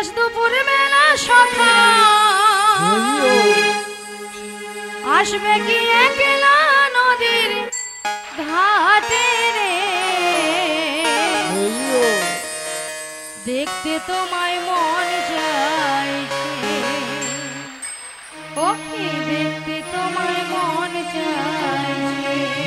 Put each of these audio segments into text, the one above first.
উদাস দুপুর বেলা সখা আসবে কি একলা নদীর ঘাটে রে দেখতে তোমায় মন চাইছে ও কি দেখতে তোমায় মন চাইছে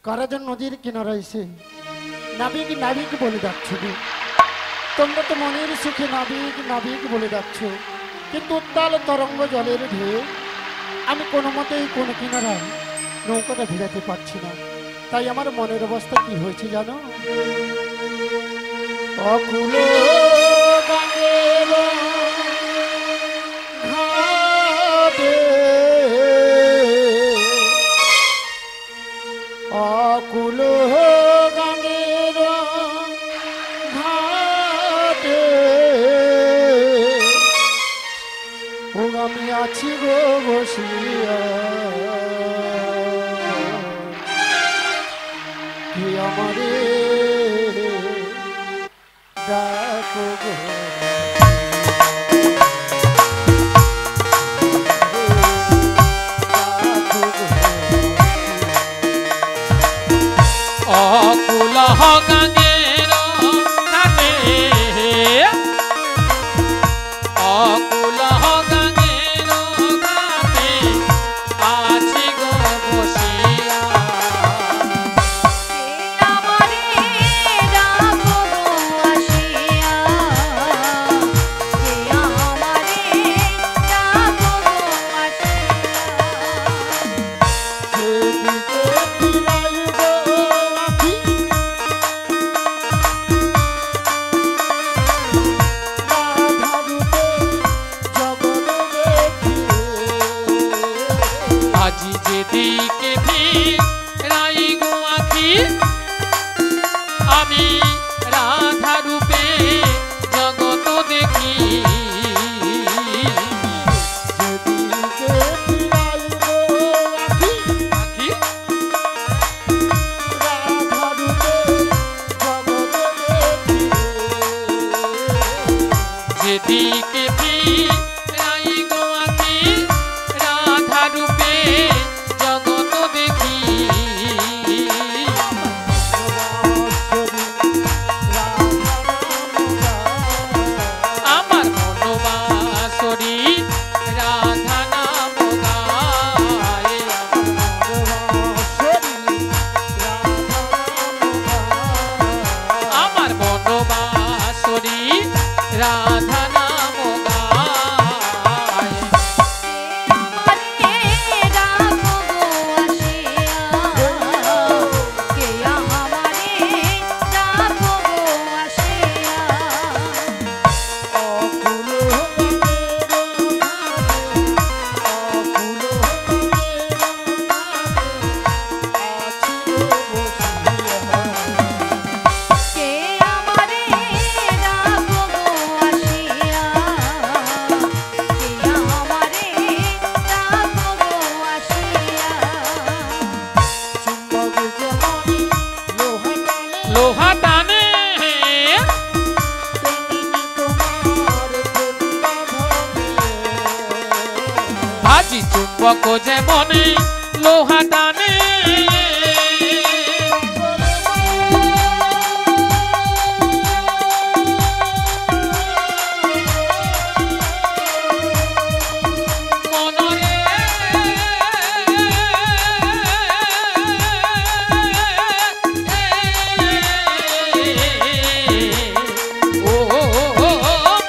কারাজন নদীর কিনারা এসে নাবিক নাবিক বলে ডাকছ তোমরা তো মনের সুখে নাবিক নাবিক বলে ডাকছ কিন্তু উত্তাল তরঙ্গ জলের ঢেউ আমি কোনো মতেই কোনো কিনারায় নৌকাটা ভিড়াতে পারছি না তাই আমার মনের অবস্থা কি হয়েছে জানো অকুল ঘাটে অকুল গাঙ্গের ঘাটে আছি গো বসিয়া কে আমারে ডাকো গো অকুল গাঙ্গের ঘাটে অকুল গাঙ্গের ঘাটে আছি গো বসিয়া আজি যেদিকে ফিরাই গো আখি আমি রাধা রূপে জগত দেখি আখি যেদিকে ফিরাই গো আখি রাধা রূপে জগত দেখি আমার মনোবাসরি রাধা নাম গায় আমার মনোবাসরি রাধা নাম গায় লোহা টানে ভাজি চুম্বক যেমন লোহা টানে মনরে ও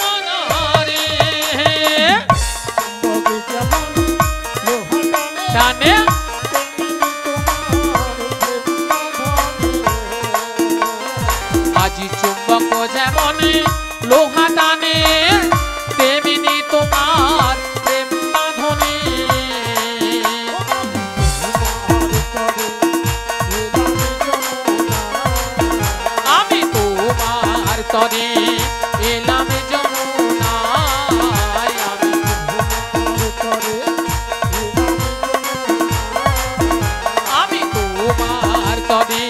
মনরে টানে আজি চুম্বক যেমন লোহা টানে তেমনি তোমার প্রেম বাঁধনে আমি তোমার তরে এলাম যমুনায় আমি তোমার তরে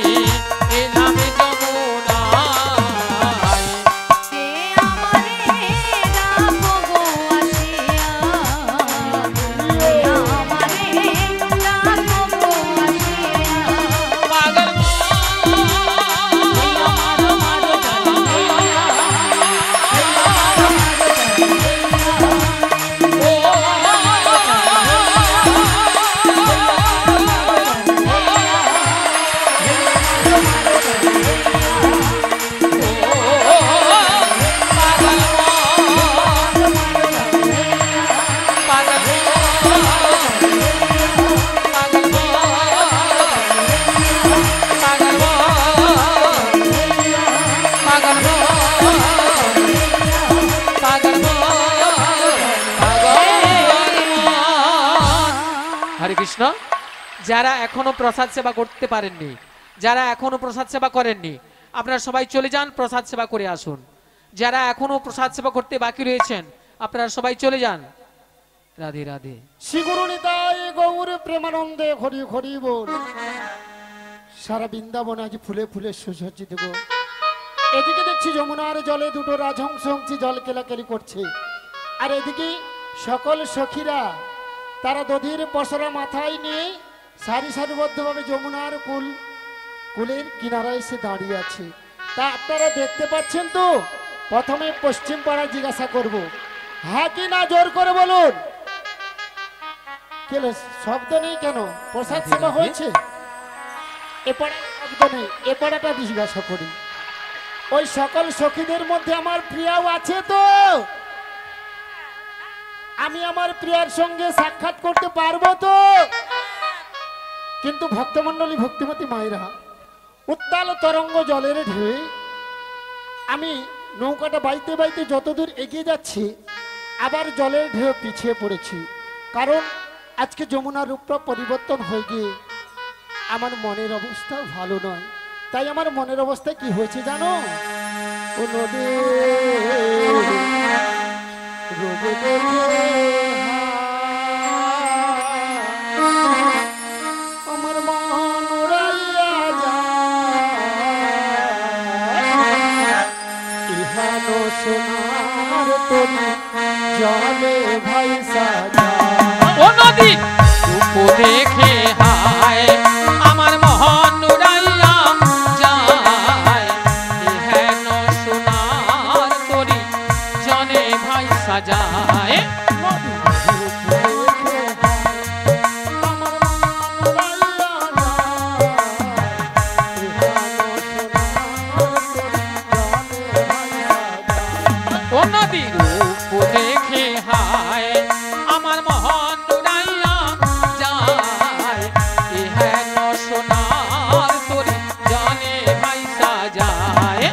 এলাম যমুনায় পাগল হরে কৃষ্ণ। যারা এখনো প্রসাদ সেবা করতে পারেননি, যারা এখনো প্রসাদ সেবা করেননি, আপনারা সবাই চলে যান, প্রসাদ সেবা করে আসুন। যারা এখনো প্রসাদ সেবা করতে বাকি রয়েছেন, আপনারা সবাই চলে যান। রাধে রাধে। শ্রী গুরু নিতাই গৌর প্রেমানন্দে হরি হরি বল। সারা বৃন্দাবন আজ ফুলে ফুলে সুসজ্জিত গো। এদিকে দেখছি যমুনার জলে দুটো রাজহংস হংসী জল কেলাকেলি করছে, আর এদিকে সকল সখীরা তারা দধির পসরা মাথায় নিয়ে সারি সারিবদ্ধভাবে যমুনার কুলের কিনারায় এসে দাঁড়িয়ে আছে। তা আপনারা দেখতে পাচ্ছেন তো? প্রথমে পশ্চিম পাড়া জিজ্ঞাসা করব, হ্যাঁ কি না জোর করে বলুন। কেন শব্দ নেই কেন? প্রসাদ সেবা হয়েছে? এ পাড়ায় শব্দ নেই, এ পাড়াটা জিজ্ঞাসা করি। ওই সকল সখীদের মধ্যে আমার প্রিয়াও আছে তো? আমি আমার প্রিয়ার সঙ্গে সাক্ষাৎ করতে পারবো তো? কিন্তু ভক্তমণ্ডলী ভক্তিমতী মায়েরা, উত্তাল তরঙ্গ জলের ঢেউয়ে আমি নৌকাটা বাইতে বাইতে যতদূর এগিয়ে যাচ্ছি, আবার জলের ঢেউ পিছিয়ে পড়েছি। কারণ আজকে যমুনার রূপটা পরিবর্তন হয়ে গিয়ে আমার মনের অবস্থা ভালো নয়। তাই আমার মনের অবস্থা কি হয়েছে জানো? ও নদী রোগে দেখে আমার মন উড়াইয়া যায়, ইহানো সোনার তরি জলে ভাইসা যায়। ও নদী রূপ দেখে হায় আমার মন উড়াইয়া যায়, হেন সোনার তরি জলে ভাইসা যায়। ও নদী রূপ দেখে হায় আমার মন উড়াইয়া যায়, হেন সোনার তরি জলে ভাইসা যায়।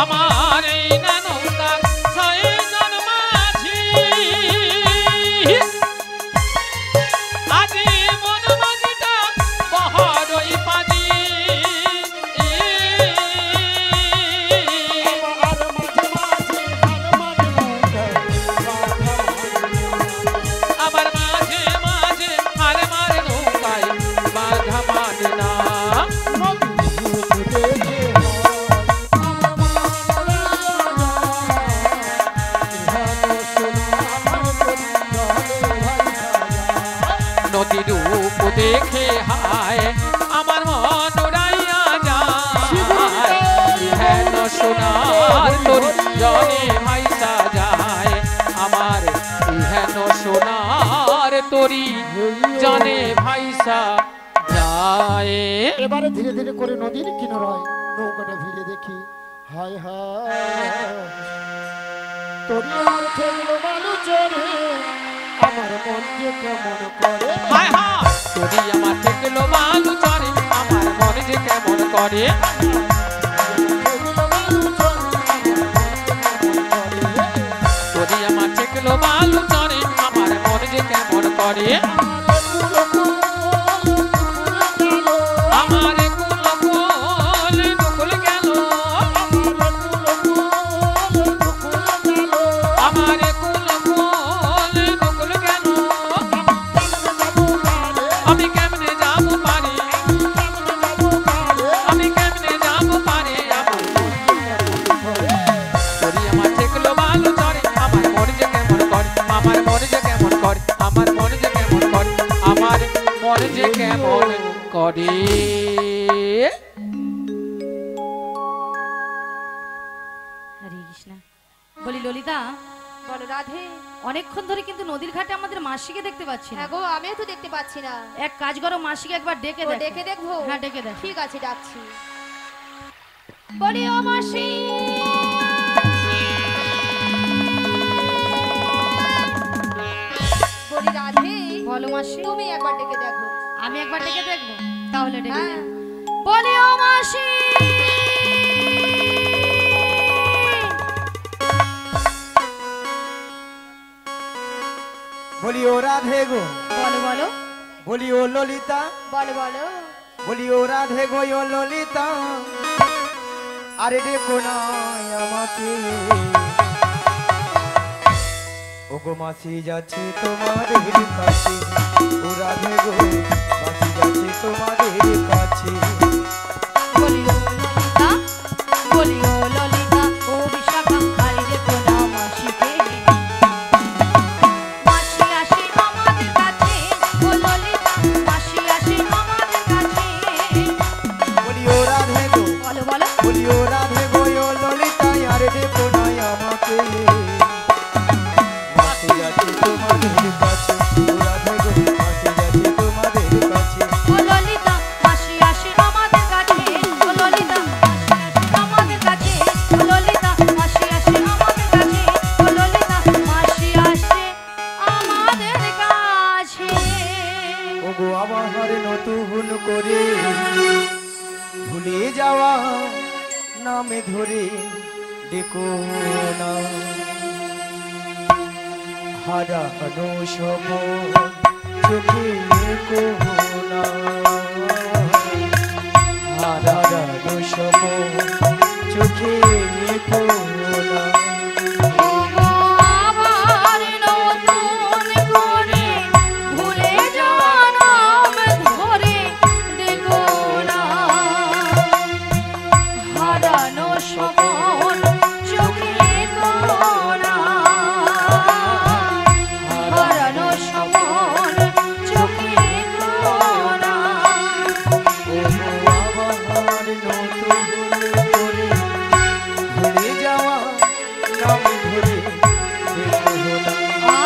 আমার এই নৌকার ছয়জন মাঝি আজি মন মাঝিটা বহরই পাজি, আবার মাঝে মাঝে হার মার নৌকায় বাধা মানে না। নদী রূপ দেখে হায় আমার মন উড়াইয়া যায়, হেন সোনার তরি জলে ভাইসা যায়। আমার হেন সোনার তরি জলে ভাইসা যায়। এবারে ধীরে ধীরে করে নদীর কিনারায় নৌকাটা ভিড়ে দেখি, হায় হায় তোর ঠেকলো বালু চড়ে আমার মন যে কেমন করে। হায় হায় তরি আমার ঠেকলো বালু চরে আমার মন যে কেমন করে। তরি আমার ঠেকলো বালু চরে আমার মন যে কেমন করে। আমার কুল কুল দুকুল গেল, আমার কুল কুল দুকুল গেল, আমি কেমনে যাব পারি, আমি কেমনে যাব পারি। তরি আমার ঠেকলো বালু চরে আমার মন যে কেমন করে, আমার মন যে কেমন করে, আমার মন যে কেমন করে, আমার মন যে কেমন করে। হরে কৃষ্ণ। বলি ললিতা, বলো রাধে। অনেকক্ষণ ধরে কিন্তু নদীর ঘাটে আমাদের মাসিকে দেখতে পাচ্ছি না। হ্যাঁ গো, আমিও তো দেখতে পাচ্ছি না। এক কাজ করো, মাসিকে একবার ডেকে ও, দেখো। ডেকে দেখবো? হ্যাঁ ডেকে দেখো। ঠিক আছে, ডাকছি। বলি ও মাসি, বলি রাধে। বলো মাসি তুমি একবার ডেকে দেখো। আমি একবার ডেকে দেখবো, তাহলে ডেকে হ্যাঁ। দে। বলি ও মাসি, বলি ও রাধে গো, বলো বলো বলি ও ললিতা, বলো বলো। বলি ও রাধে গো ও ললিতা, আরে দেখো না আমাকে, ও গো মাসি যাচ্ছে তোমাদের কাছে, ও রাধে গো মাসি যাচ্ছে তোমাদের কাছে। বলি ও ললিতা, বলি ও ললিতা, ও বিশাখা, আরে দেখো না মাসিকে। মাসি আসে আমাদের কাছে, ও ললিতা, মাসি আসে আমাদের কাছে। বলি ও রাধে গো, বলো বলো বলি ও রাধে গো ও ললিতা, আরে দেখো না আমাকে, মাসি যাচ্ছে তোমাদের কাছে, ও রাধে গো মাসি যাচ্ছে তোমাদের কাছে। ও ললিতা, মাসি আসে আমাদের কাছে, ও ললিতা, মাসি আসে আমাদের কাছে, ও ললিতা, মাসি আসে আমাদের কাছে, ও ললিতা, মাসি আসে আমাদের কাছে। ওগো আমার নতুন করে ভুলে যাওয়া নামে ধরে দেখো না, হারানো সব চোখে দেখো না, হারানো সব চোখে দেখো না। ওগো আবার নতুন করে ভুলে যাওয়া নাম ধরে দেখো না, হারানো স্বপন চোখে দেখো না, হারানো স্বপন চোখে দেখো না। ওগো আমার নতুন করে ভুলে যাওয়া নাম ধরে দেখো না,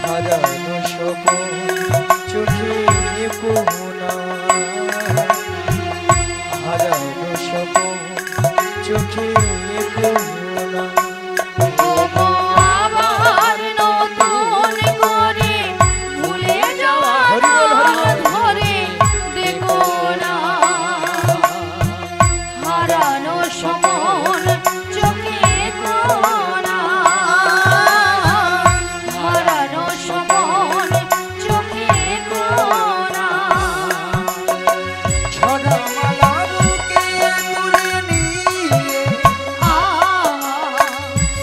হারানো সব চোখে দেখো না, হারানো সব চোখে দেখো না। ওগো আবার নতুন করে ভুলে যাওয়া নাম ধরে দেখো না, হারানো স্বপন চোখে দেখো না, হারানো স্বপন চোখে দেখো না। ছড়া মালা বুকে তুলে নিয়ে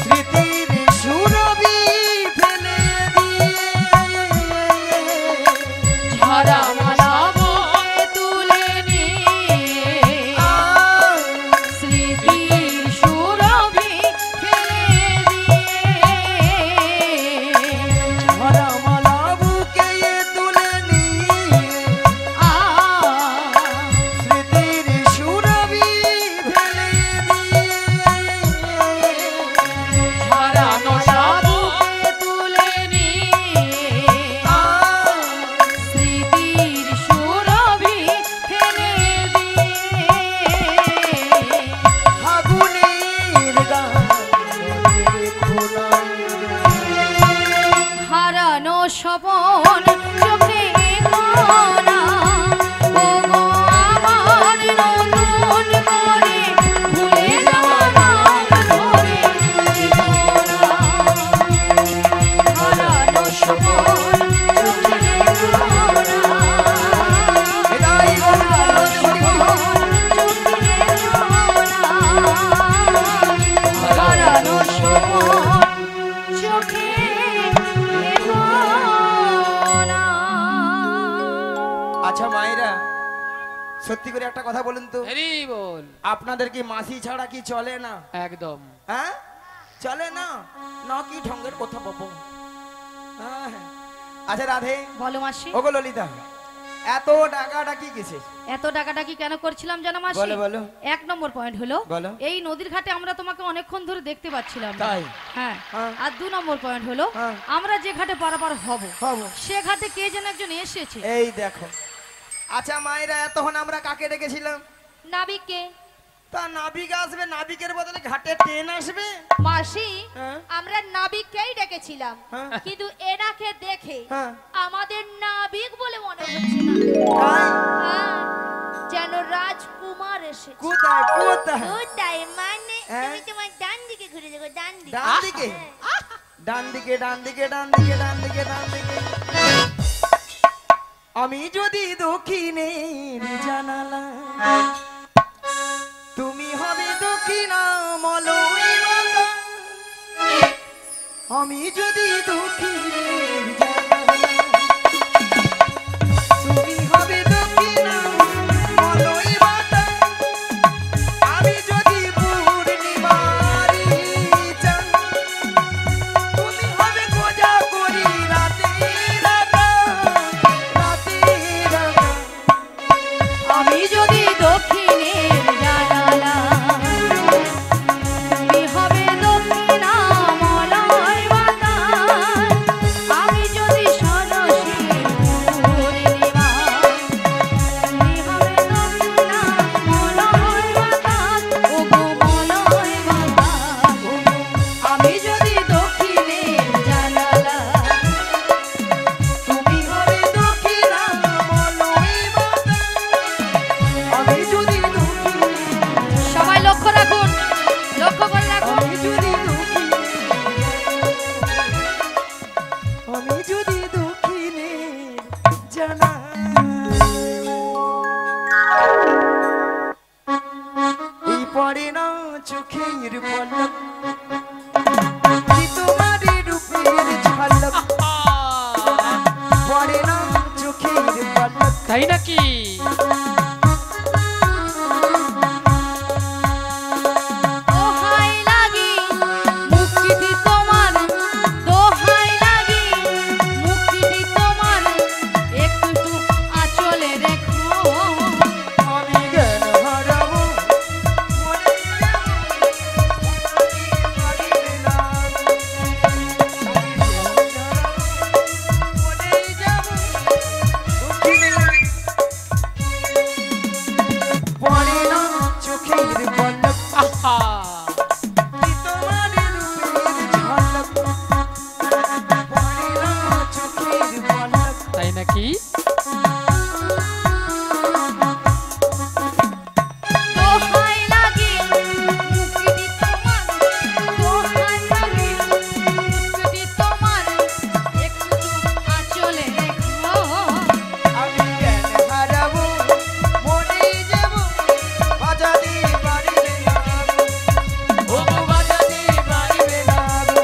স্মৃতির সুরভি ফেলে দিয়ে, ঝরা মালা বুকে তুলে নিয়ে স্মৃতির সুরভি ফেলে দিয়ে, ছড়া মালা বুকে তুলে নিয়ে স্মৃতির সুরভি ফেলে দিয়ে, হারানো সাবুকে তুলে নিয়ে স্মৃতির সুরভি ফেলে দিয়ে, ফাগুনের গান খোলা, হারানো স্বপন চোখে দেখো না। ওগো আমার নতুন করে ভুলে যাওয়া নাম ধরে দেখো না, হারানো স্বপন চোখে দেখো না, এটাই হারানো স্বপন চোখে দেখো না, হারানো স্বপন চোখে দেখো না। আচ্ছা মায়েরা, সত্যি করে একটা কথা বলুন তো, হরি বল। আপনাদের কি মাসি ছাড়া কি চলে না? একদম হ্যাঁ চলে না, না কি ঢঙ্গের কথা পাবো? হ্যাঁ। আচ্ছা রাধে, বলো মাসি, ওগো ললিতা, এত টাকাটা কি কিসে? এত টাকাটাকি কেন করছিলাম জানো মাসি? বলো বলো। এক নম্বর পয়েন্ট হলো বলো। এই নদীর ঘাটে আমরা তোমাকে অনেকক্ষণ ধরে দেখতে পাচ্ছিলাম না। তাই? হ্যাঁ। হ্যাঁ। আর দু নম্বর পয়েন্ট হলো হ্যাঁ। আমরা যে ঘাটে পারাপার হব হব। সে ঘাটে কে যেন একজন এসেছে। এই দেখো। আচ্ছা মায়েরা, এতক্ষণ আমরা কাকে ডেকেছিলাম? নাবিককে। তা নাবিক আসবে, নাবিকের বদলে ঘাটে ট্রেন আসবে। মাসি হ্যাঁ। আমরা নাবিককেই ডেকেছিলাম, হ্যাঁ। কিন্তু এনাকে দেখে হ্যাঁ। আমাদের নাবিক বলে মনে হচ্ছে না। তাই? হ্যাঁ, যেন রাজকুমার এসেছে। কোথায় কোথায়? কোথায় মানে? হ্যাঁ। তুমি তোমার ডান দিকে ঘুরে দেখো, ডান দিকে। ডান দিকে? ডান দিকে, ডান দিকে, ডান দিকে, ডান দিকে, ডান দিকে। আমি যদি দক্ষিণের জানালা, তুমি হবে দক্ষিণা মলয় বাতাস। আমি যদি দক্ষিণের জানালা, তুমি হবে দক্ষিণা মলয় বাতাস। আমি যদি পূর্ণিমারি চাঁদ, তুমি হবে খোঁজা করি রাতের আকাশ, রাতের আকাশ। আমি যদি দক্ষিণের জানালা, তুমি হবে দক্ষিণা মলয় বাতাস। আমি যদি ষোড়শী পূর্ণিমা, তুমি হবে দক্ষিণা মলয় বাতাস। ওগো মলয় বাতাস, আমি যদি দক্ষিণের জানালা, তুমি হবে দক্ষিণা মলয় বাতাস। আমি যদি দক্ষিণের, সবাই লক্ষ্য রাখুন, লক্ষ্য করে রাখুন। আমি যদি দক্ষিণের জানালা, এই পড়ে না চোখের পলক, কি তোমার রূপের ঝলক, পড়ে না চোখের পলক। তাই নাকি? দোহাই লাগি মুক্তিটি তোমার, দোহাই লাগি মুক্তিটি তোমার, একটু আঁচলে রেখো। আমি জ্ঞান হারাবো, মরে যাবো, পারিবে না। আমি জ্ঞান হারাবো, মরে যাবো, দক্ষিণে পড়ে না চোখের পলক, আহা! কি তোমার রূপের ঝলক, পড়ে না চোখের পলক। তাই নাকি? দোহাই লাগি মুক্তিটি তোমার, দোহাই লাগি মুক্তিটি তোমার, একটু আঁচলে রেখো। আমি জ্ঞান হারাবো, মরে যাবো, বাজাতে পারিবে না গো। ওগো বাজাতে পারিবে না গো।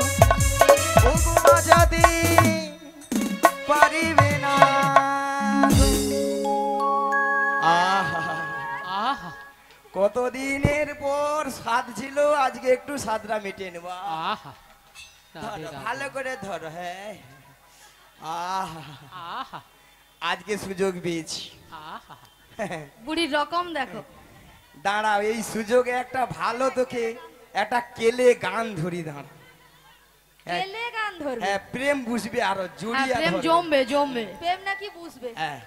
ওগো বাজাতে পারিবে না গো। আহা, আহা! কতদিনের পর স্বাদ ছিল, আজকে একটু স্বাদটা মিটিয়ে নেব। আহা! রাধে ধরো, রাধে। ভালো করে ধরো। হ্যাঁ, আহা, আহা! আজকে সুযোগ পেয়েছি। আহা! বুড়ির রকম দেখো। দাঁড়াও, এই সুযোগে একটা ভালো তোকে একটা কেলে গান ধরি। দাঁড়া, কেলে গান ধরবে? হ্যাঁ, প্রেম বুঝবে আরো হ্যাঁ, জড়িয়ে প্রেম ধরবে। জমবে জমবে। প্রেম নাকি বুঝবে? হ্যাঁ,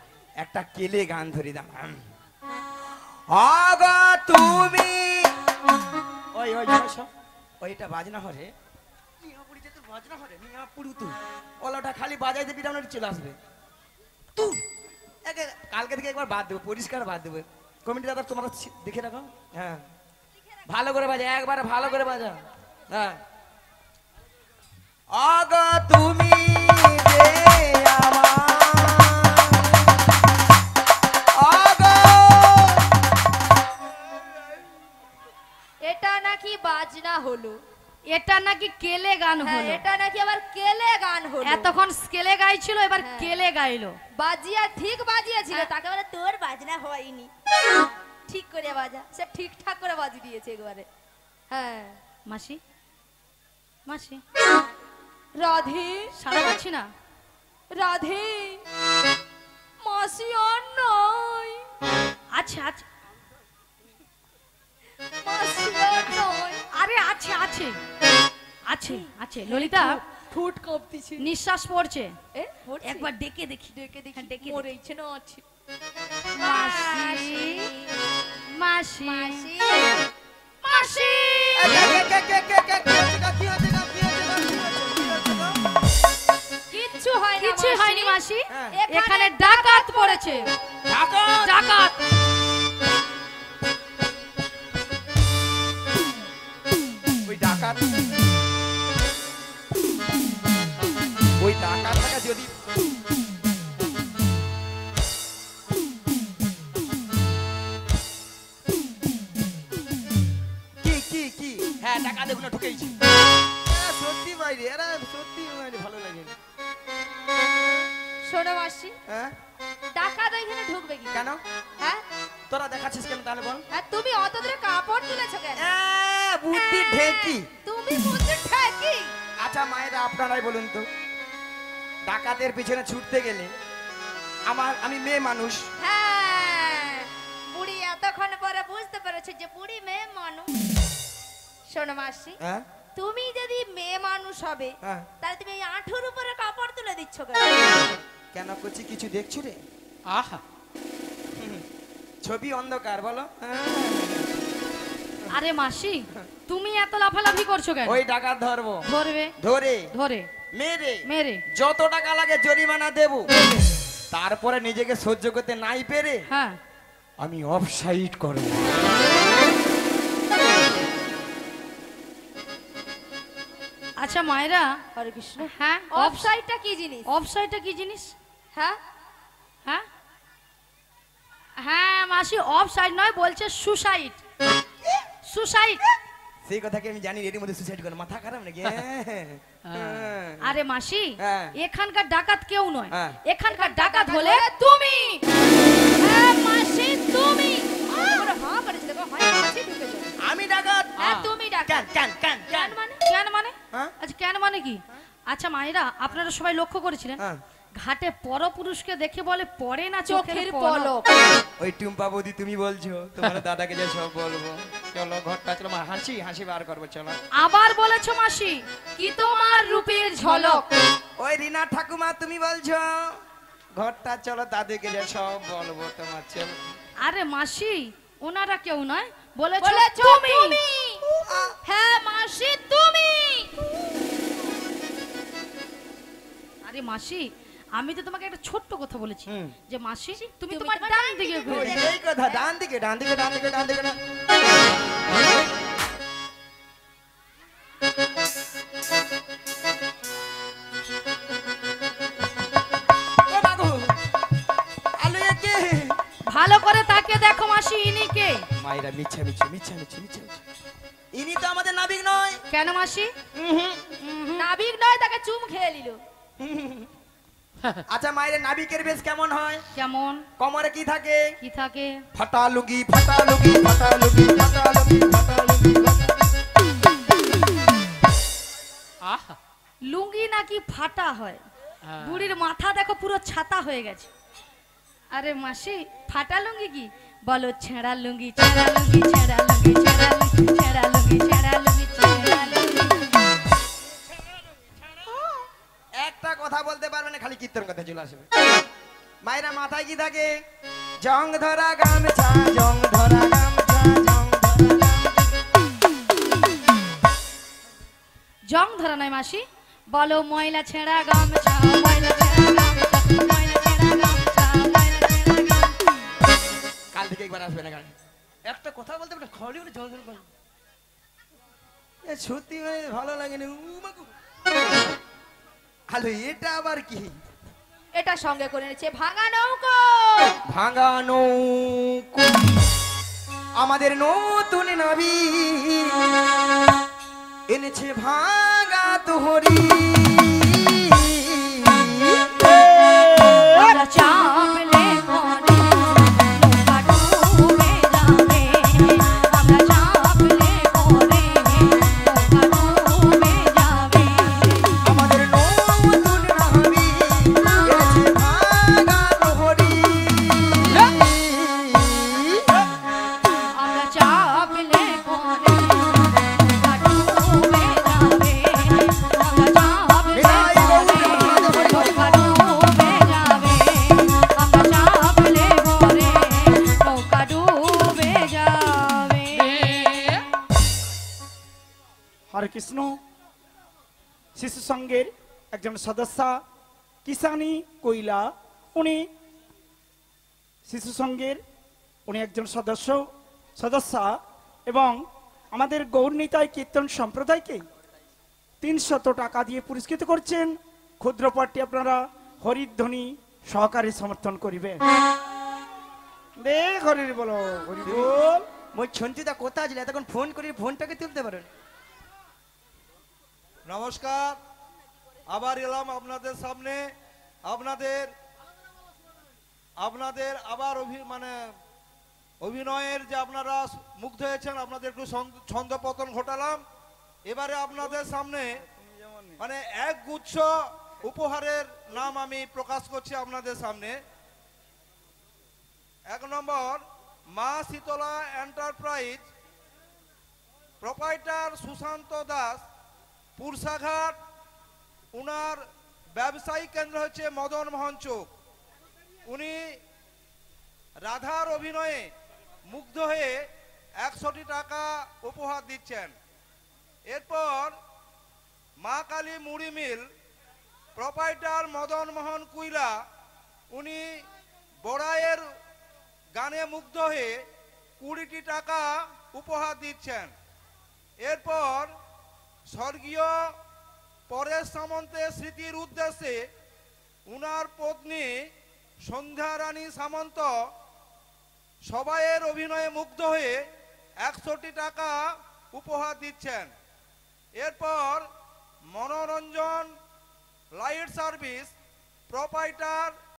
একটা কেলে গান ধরি। দাঁড়া, আগা তুমি ওই ওই সব ওইটা বাজনা হরে, মিয়া পুরি যে তোর বাজনা হরে, মিয়া পুরু তুই ওলাটা খালি বাজাই দিবি, ডাউন চলে আসবে। তুই কালকে থেকে একবার বাদ দেবো, পরিষ্কার বাদ দেবো। কমিটি দাদা তোমরা দেখে রাখো। হ্যাঁ, ভালো করে বাজা, একবার ভালো করে বাজা। হ্যাঁ, আগা তুমি যে আমার, আগা এটা নাকি বাজনা হলো? এটা নাকি কেলে গান হ্যাঁ, হলো। এটা নাকি আবার কেলে গান হলো। এতক্ষণ স্কেলে গাইছিল, এবার হ্যাঁ। কেলে গাইলো। বাজিয়া ঠিক বাজিয়েছিল, হ্যাঁ। তাকে বলে তোর বাজনা হয়নি, ঠিক করে বাজা। সে ঠিকঠাক করে বাজি দিয়েছে একবারে। হ্যাঁ, মাসি, মাসি রাধে সারা পাচ্ছি না। রাধে, মাসি আর নয়, আচ্ছা আচ্ছা, মাসি আর নয়। আরে আছে আছে আছে আছে। ললিতা ঠোঁট কাঁপতেছে। নিঃশ্বাস পড়ছে, পড়ছে? একবার ডেকে দেখি। ডেকে দেখি, হ্যাঁ, ডেকে মরেছে না আছে? মাসি, মাসি মাসি মাসি কিচ্ছু হয় না কিছু হয়নি মাসি হ্যাঁ। এখানে ডাকাত পড়েছে ডাকাত ওই ডাকাত ওই ডাকাতটাকে যদি কি কি কি হ্যাঁ ডাকাত এগুলো ঢুকেইছি সত্যি বাইরে এরা সত্যি বাইরে ভালো লাগে শোনো মাসি হ্যাঁ ডাকাত ওইখানে ঢুকবে কি কেন হ্যাঁ তোরা দেখাচ্ছিস কেন তাহলে বল আর তুমি অত দূরে কাপড় তুলেছো কেন বুদ্ধি ঢেকি তুমি বুঝতে ঠেকি আচ্ছা মায়েরা আপনারাই বলুন তো ডাকাতের পিছনে ছুটতে গেলে আমি মেয়ে মানুষ হ্যাঁ বুড়ি এতক্ষণ পরে বুঝতে পেরেছে যে বুড়ি মেয়ে মানুষ শোনো মাসি হ্যাঁ তুমি যদি মেয়ে মানুষ হবে হ্যাঁ। তাহলে তুমি এই আঁঠুর উপরে কাপড় তুলে দিচ্ছ কেন কেন করছি কিছু দেখছো রে আহা ছবি অন্ধকার বলো আরে মাসি তুমি এত লাফালাফি করছো কেন ওই ডাকাত ধরবো ধরবে ধরে ধরে মেরে মেরে যত টাকা লাগে জরিমানা দেবো তারপরে নিজেকে সহ্য করতে নাই পেরে হ্যাঁ আমি অফসাইড করব আচ্ছা মায়েরা হরে কৃষ্ণ হ্যাঁ অফসাইডটা কি জিনিস অফসাইডটা কি জিনিস হ্যাঁ হ্যাঁ হ্যাঁ মাসি অফসাইড নয় বলছে সুসাইড সুসাইড সেই কথা কি আমি জানি এর মধ্যে সুসাইড করে মাথা খারাপ নাকি হ্যাঁ। আরে মাসি হ্যাঁ। এখানকার ডাকাত কেউ নয় হ্যাঁ। এখানকার ডাকাত হলে তুমি হ্যাঁ মাসি তুমি হ্যাঁ করেছিল গো হয় মাসি ঢুকে যাবে আমি ডাকাত হ্যাঁ তুমি ডাকাত কেন কেন কেন কেন মানে কেন মানে হ্যাঁ? আচ্ছা কেন মানে কি আচ্ছা মায়েরা আপনারা সবাই লক্ষ্য করেছিলেন হ্যাঁ। ঘাটে পরপুরুষকে দেখে বলে পড়ে না চোখের পলক ওই টুম্পা বৌদি তুমি বলছো তোমার দাদাকে যে সব বলবো চলো ঘরটা চলো মা হাসি হাসি বার করবো চলো আবার বলেছো মাসি কি তোমার রূপের ঝলক ওই রিনা ঠাকুমা তুমি বলছো ঘরটা চলো দাদুকে যে সব বলবো তোমার চলো আরে মাসি ওনারা কেউ নয় বলেছো বলেছো তুমি তুমি হ্যাঁ মাসি তুমি আরে মাসি আমি তো তোমাকে একটা ছোট্ট কথা বলেছি হুম। যে মাসি তুমি তুমি তোমার তোমার ডান ডান দিকে দিকে ঘুরে ওই দেখো। এই কথা ডান দিকে ডান দিকে ডান দিকে ডান দিকে ডান ও বাবু আলু একে ভালো করে তাকে দেখো মাসি ইনি কে মাইরা মিছা মিছা মিছা মিছা মিছা ইনি তো আমাদের নাবিক নয় কেন মাসি নাবিক নয় তাকে চুম খেয়ে নিল আচ্ছা মায়ের নাবিকের বেশ কেমন হয় কেমন কোমরে কি থাকে কি থাকে ফাটা লুগি ফাটা লুগি ফাটা লুগি ফাটা লুগি ফাটা লুগি আহা লুঙ্গি নাকি ফাটা হয় হ্যাঁ। বুড়ির মাথা দেখো পুরো ছাতা হয়ে গেছে আরে মাসি ফাটা লুঙ্গি কি বলো ছেঁড়া লুঙ্গি ছেঁড়া লুঙ্গি ছেঁড়া লুঙ্গি ছেঁড়া লুঙ্গি ছেঁড়া লুঙ্গি ছেঁড়া লুঙ্গি ছেঁড়া লুঙ্গি একটা কথা বলতে পারবে না খালি কীর্তন কথা চলে আসবে মায়েরা মাথায় কি থাকে জং ধরা গামছা জং ধরা গামছা জং ধরা জং ধরা নয় মাসি বলো ময়লা ছেঁড়া গামছা ময়লা ছেঁড়া গামছা ময়লা ছেঁড়া গামছা ময়লা ছেঁড়া গামছা কাল থেকে একবার আসবে না গান একটা কথা বলতে পারবে না খড়ি জল জল বল এ সত্যি ভালো লাগে না হ্যালো এটা আবার কি এটা সঙ্গে করে এনেছে ভাঙা নৌকো ভাঙা নৌকো আমাদের নতুন নবী এনেছে ভাঙা তোহরি আমরা চাপলে পরে নৌকা ডুবে যাবে আমরা চাপলে পরে নৌকা ডুবে যাবে আমাদের নতুন নবী এনেছে ভাঙা তোহরি আমরা চাপলে পরে নৌকা ডুবে যাবে আমরা চাপলে পরে নৌকা ডুবে যাবে বিষ্ণু শিশু সংঘের একজন সদস্যা কিষানি কৈলা, উনি শিশু সংঘের উনি একজন সদস্যা এবং আমাদের গৌরনীতায় কীর্তন সম্প্রদায়কে 300 টাকা দিয়ে পুরস্কৃত করছেন। ক্ষুদ্র পাঠটি আপনারা হরিধ্বনি সহকারে সমর্থন করিবেন। দে হরির বলো, হরি বল। মই ছঞ্চিতা কোথায় ছিল, এতক্ষণ ফোন করি ফোনটাকে তুলতে পারেন। নমস্কার, আবার এলাম আপনাদের সামনে। আপনাদের আবার অভিনয়ের যে আপনারা মুগ্ধ হয়েছেন, আপনাদের একটু ছন্দপতন ঘটালাম। এবারে আপনাদের সামনে এক গুচ্ছ উপহারের নাম আমি প্রকাশ করছি আপনাদের সামনে। 1 নম্বর, মা শীতলা এন্টারপ্রাইজ, প্রোপাইটার সুশান্ত দাস, পুরসাঘাট। উনার ব্যবসায়িক কেন্দ্র হচ্ছে মদন মোহন চৌক। উনি রাধার অভিনয়ে মুগ্ধ হয়ে 100 টাকা উপহার দিচ্ছেন। এরপর মা কালী মুড়ি মিল, প্রোপাইটার মদন মোহন কুইলা, উনি বড়াইয়ের গানে মুগ্ধ হয়ে 20 টাকা উপহার দিচ্ছেন। এরপর স্বর্গীয় পরেশ সামন্তের স্মৃতির উদ্দেশ্যে উনার পত্নী সন্ধ্যা রানী সামন্ত সবাইয়ের অভিনয়ে মুগ্ধ হয়ে 100 টাকা উপহার দিচ্ছেন। এরপর মনোরঞ্জন লাইট সার্ভিস, প্রোপাইটার